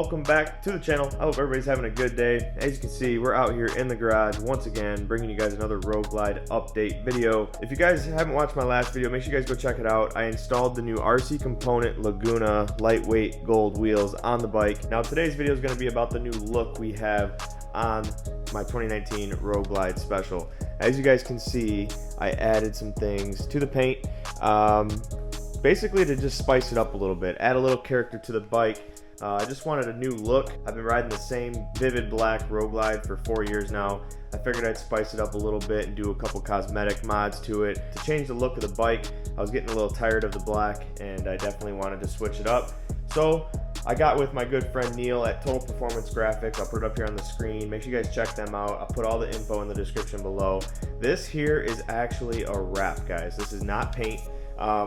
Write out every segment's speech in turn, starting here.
welcome back to the channel. I hope everybody's having a good day. As you can see, we're out here in the garage once again, bringing you guys another Road Glide update video. If you guys haven't watched my last video, make sure you guys go check it out. I installed the new RC Component Laguna lightweight gold wheels on the bike. Now today's video is going to be about the new look we have on my 2019 Road Glide Special. As you guys can see, I added some things to the paint, basically to just spice it up a little bit, add a little character to the bike. I just wanted a new look. I've been riding the same vivid black Road Glide for 4 years now. I figured I'd spice it up a little bit and do a couple cosmetic mods to it to change the look of the bike. I was getting a little tired of the black and I definitely wanted to switch it up. So I got with my good friend Neil at Total Performance Graphics. I'll put it up here on the screen. Make sure you guys check them out. I'll put all the info in the description below. This here is actually a wrap, guys. This is not paint.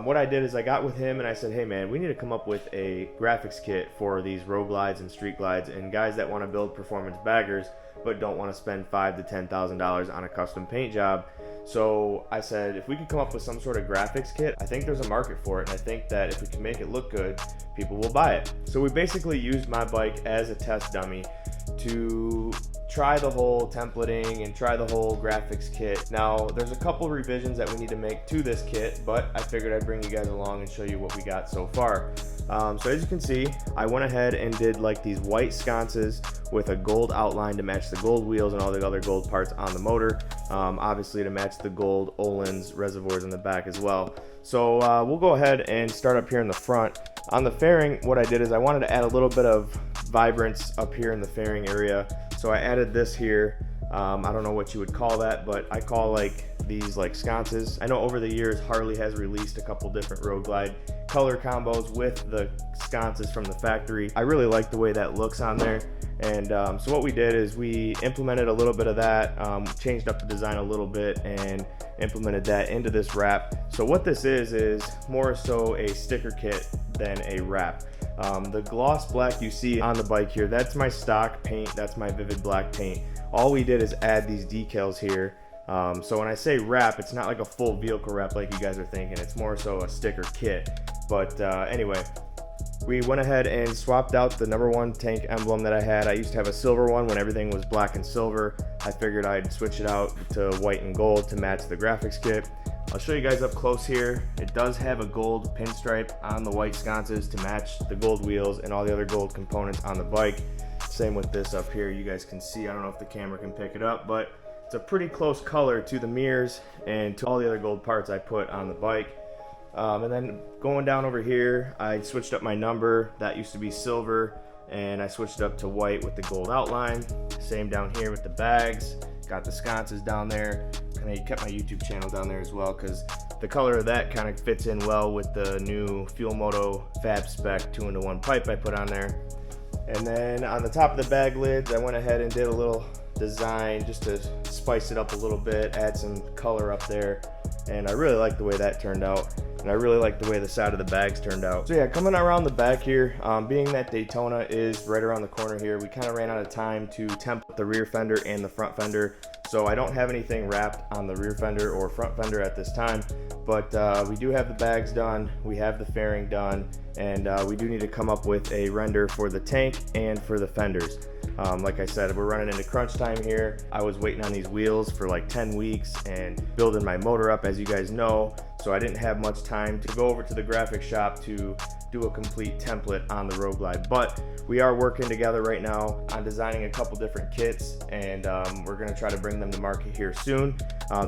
What I did is I got with him and I said, hey man, we need to come up with a graphics kit for these road glides and street glides and guys that want to build performance baggers but don't want to spend $5,000 to $10,000 on a custom paint job. So I said, if we could come up with some sort of graphics kit, I think there's a market for it, and I think that if we can make it look good, people will buy it. So we basically used my bike as a test dummy to try the whole templating and try the whole graphics kit. Now there's a couple revisions that we need to make to this kit, but I figured I'd bring you guys along and show you what we got so far. So as you can see, I went ahead and did like these white sconces with a gold outline to match the gold wheels and all the other gold parts on the motor, obviously to match the gold Öhlins reservoirs in the back as well. So we'll go ahead and start up here in the front. On the fairing, what I did is I wanted to add a little bit of vibrance up here in the fairing area. So I added this here. I don't know what you would call that, but I call like these like sconces. I know over the years Harley has released a couple different Road Glide color combos with the sconces from the factory. I really like the way that looks on there. And so what we did is we implemented a little bit of that, changed up the design a little bit and implemented that into this wrap. So what this is more so a sticker kit than a wrap. The gloss black you see on the bike here, that's my stock paint, that's my vivid black paint. All we did is add these decals here. So when I say wrap, it's not like a full vehicle wrap like you guys are thinking, it's more so a sticker kit. But anyway, we went ahead and swapped out the #1 tank emblem that I had. I used to have a silver one when everything was black and silver. I figured I'd switch it out to white and gold to match the graphics kit. I'll show you guys up close here. It does have a gold pinstripe on the white sconces to match the gold wheels and all the other gold components on the bike. Same with this up here, you guys can see. I don't know if the camera can pick it up, but it's a pretty close color to the mirrors and to all the other gold parts I put on the bike. And then going down over here, I switched up my number. That used to be silver, and I switched it up to white with the gold outline. Same down here with the bags. Got the sconces down there. And I kept my YouTube channel down there as well because the color of that kind of fits in well with the new Fuel Moto Fab Spec 2-in-1 pipe I put on there. And then on the top of the bag lids, I went ahead and did a little design just to spice it up a little bit, add some color up there. And I really like the way that turned out. And I really like the way the side of the bags turned out. So yeah, coming around the back here, being that Daytona is right around the corner here, we kind of ran out of time to template the rear fender and the front fender. So I don't have anything wrapped on the rear fender or front fender at this time, but we do have the bags done, we have the fairing done, and we do need to come up with a render for the tank and for the fenders. Like I said, we're running into crunch time here. I was waiting on these wheels for like 10 weeks and building my motor up, as you guys know, so I didn't have much time to go over to the graphic shop to do a complete template on the Road Glide. But we are working together right now on designing a couple different kits, and we're going to try to bring them to market here soon.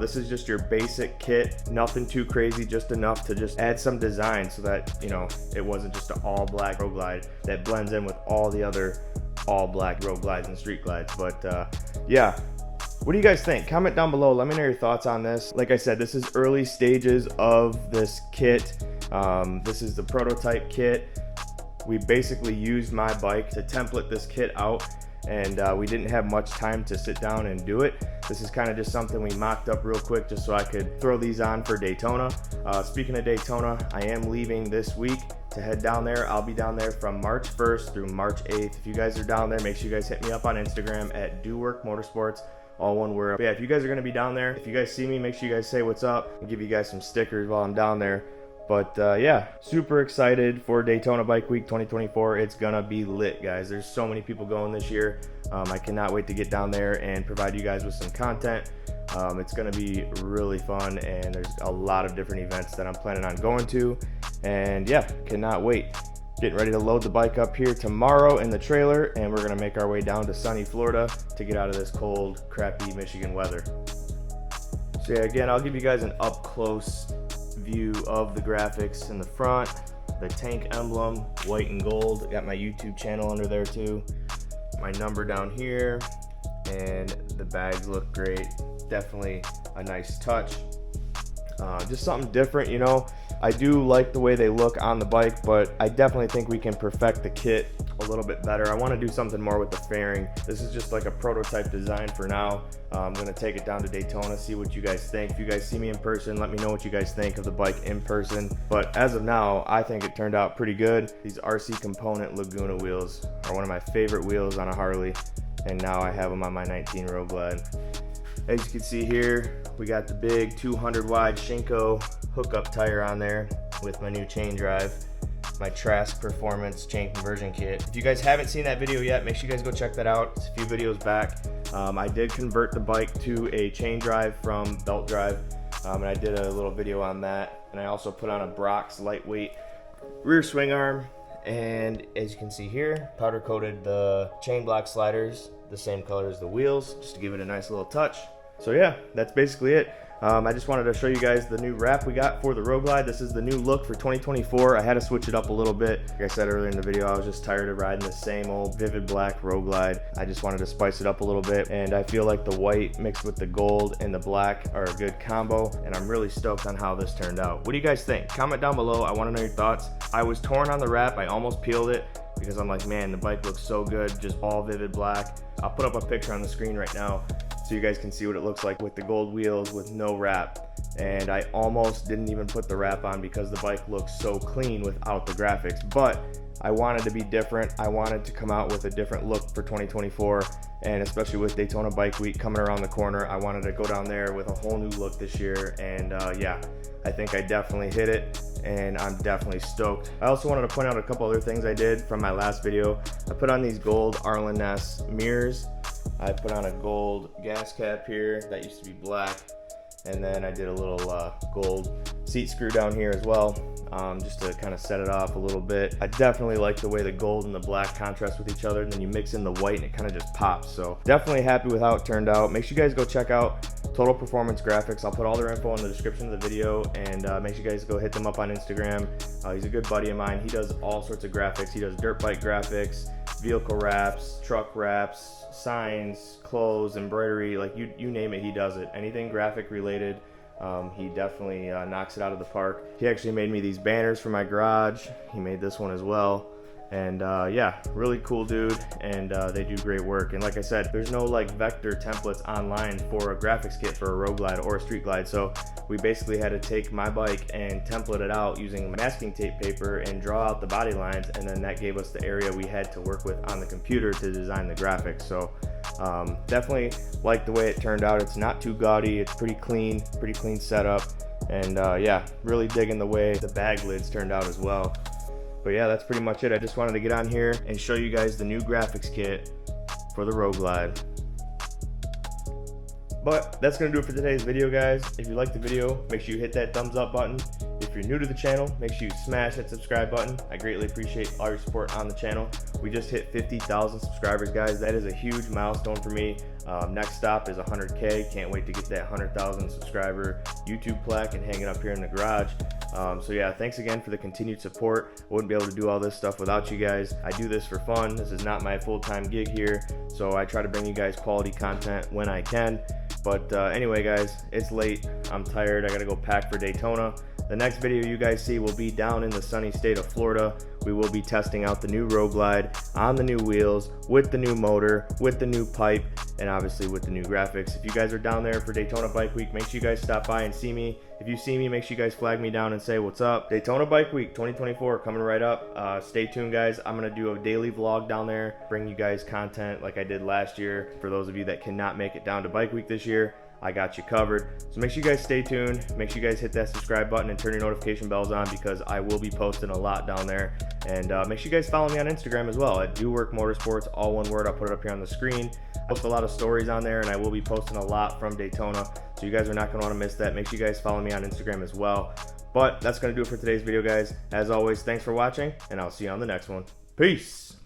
This is just your basic kit, nothing too crazy, just enough to just add some design so that, you know, it wasn't just an all black Road Glide that blends in with all the other all black Road Glides and street glides. But yeah, what do you guys think? Comment down below, let me know your thoughts on this. Like I said, this is early stages of this kit. This is the prototype kit. We basically used my bike to template this kit out, and we didn't have much time to sit down and do it. This is kind of just something we mocked up real quick just so I could throw these on for Daytona. Speaking of Daytona, I am leaving this week to head down there. I'll be down there from March 1st through March 8th. If you guys are down there, make sure you guys hit me up on Instagram at DOOWORK Motorsports, all one word. But yeah, if you guys are going to be down there, if you guys see me, make sure you guys say what's up and give you guys some stickers while I'm down there. But yeah, super excited for Daytona Bike Week 2024. It's gonna be lit, guys. There's so many people going this year. I cannot wait to get down there and provide you guys with some content. It's gonna be really fun, and there's a lot of different events that I'm planning on going to. And yeah, cannot wait. Getting ready to load the bike up here tomorrow in the trailer, and we're gonna make our way down to sunny Florida to get out of this cold, crappy Michigan weather. So yeah, again, I'll give you guys an up close view of the graphics in the front, the tank emblem, white and gold. Got my YouTube channel under there too. My number down here, and the bags look great. Definitely a nice touch. Just something different, you know. I do like the way they look on the bike, but I definitely think we can perfect the kit a little bit better. I want to do something more with the fairing. This is just like a prototype design for now. I'm going to take it down to Daytona, see what you guys think. If you guys see me in person, let me know what you guys think of the bike in person. But as of now, I think it turned out pretty good. These RC Component Laguna wheels are one of my favorite wheels on a Harley, and now I have them on my 19 Road Glide. As you can see here, we got the big 200 wide Shinko hookup tire on there with my new chain drive, my Trask Performance chain conversion kit. If you guys haven't seen that video yet, make sure you guys go check that out. It's a few videos back. I did convert the bike to a chain drive from belt drive, and I did a little video on that. And I also put on a Brock's lightweight rear swing arm, and as you can see here, powder coated the chain block sliders the same color as the wheels, just to give it a nice little touch. So yeah, that's basically it. I just wanted to show you guys the new wrap we got for the Road Glide. This is the new look for 2024. I had to switch it up a little bit. Like I said earlier in the video, I was just tired of riding the same old vivid black Road Glide. I just wanted to spice it up a little bit, and I feel like the white mixed with the gold and the black are a good combo, and I'm really stoked on how this turned out. What do you guys think? Comment down below. I want to know your thoughts. I was torn on the wrap. I almost peeled it because I'm like, man, the bike looks so good, just all vivid black. I'll put up a picture on the screen right now so you guys can see what it looks like with the gold wheels with no wrap. And I almost didn't even put the wrap on because the bike looks so clean without the graphics. But I wanted to be different. I wanted to come out with a different look for 2024, and especially with Daytona Bike Week coming around the corner, I wanted to go down there with a whole new look this year. And yeah, I think I definitely hit it, and I'm definitely stoked. I also wanted to point out a couple other things I did from my last video. I put on these gold Arlen Ness mirrors. I put on a gold gas cap here that used to be black, and then I did a little gold seat screw down here as well, just to kind of set it off a little bit. I definitely like the way the gold and the black contrast with each other, and then you mix in the white and it kind of just pops. So definitely happy with how it turned out. Make sure you guys go check out Total Performance Graphics. I'll put all their info in the description of the video, and make sure you guys go hit them up on Instagram. He's a good buddy of mine. He does all sorts of graphics. He does dirt bike graphics, vehicle wraps, truck wraps, signs, clothes, embroidery, like you name it, he does it. Anything graphic related, he definitely knocks it out of the park. He actually made me these banners for my garage. He made this one as well. And yeah, really cool dude, and they do great work. And like I said, there's no like vector templates online for a graphics kit for a Road Glide or a Street Glide, so we basically had to take my bike and template it out using masking tape paper and draw out the body lines, and then that gave us the area we had to work with on the computer to design the graphics. So definitely like the way it turned out. It's not too gaudy, it's pretty clean setup, and yeah, really digging the way the bag lids turned out as well. But yeah, that's pretty much it. I just wanted to get on here and show you guys the new graphics kit for the Road Glide. But that's going to do it for today's video, guys. If you liked the video, make sure you hit that thumbs up button. If you're new to the channel, make sure you smash that subscribe button. I greatly appreciate all your support on the channel. We just hit 50,000 subscribers, guys. That is a huge milestone for me. Next stop is 100K. Can't wait to get that 100,000 subscriber YouTube plaque and hang it up here in the garage. So yeah, thanks again for the continued support. I wouldn't be able to do all this stuff without you guys. I do this for fun. This is not my full-time gig here, so I try to bring you guys quality content when I can. But anyway, guys, it's late. I'm tired. I gotta go pack for Daytona. The next video you guys see will be down in the sunny state of Florida. We will be testing out the new Road Glide on the new wheels, with the new motor, with the new pipe, and obviously with the new graphics. If you guys are down there for Daytona Bike Week, make sure you guys stop by and see me. If you see me, make sure you guys flag me down and say what's up. Daytona Bike Week 2024 coming right up. Stay tuned, guys. I'm gonna do a daily vlog down there, bring you guys content like I did last year. For those of you that cannot make it down to Bike Week this year, I got you covered. So make sure you guys stay tuned. Make sure you guys hit that subscribe button and turn your notification bells on, because I will be posting a lot down there. And make sure you guys follow me on Instagram as well at DOOWORK Motorsports, all one word. I'll put it up here on the screen. I post a lot of stories on there, and I will be posting a lot from Daytona, so you guys are not going to want to miss that. Make sure you guys follow me on Instagram as well. But that's going to do it for today's video, guys. As always, thanks for watching, and I'll see you on the next one. Peace.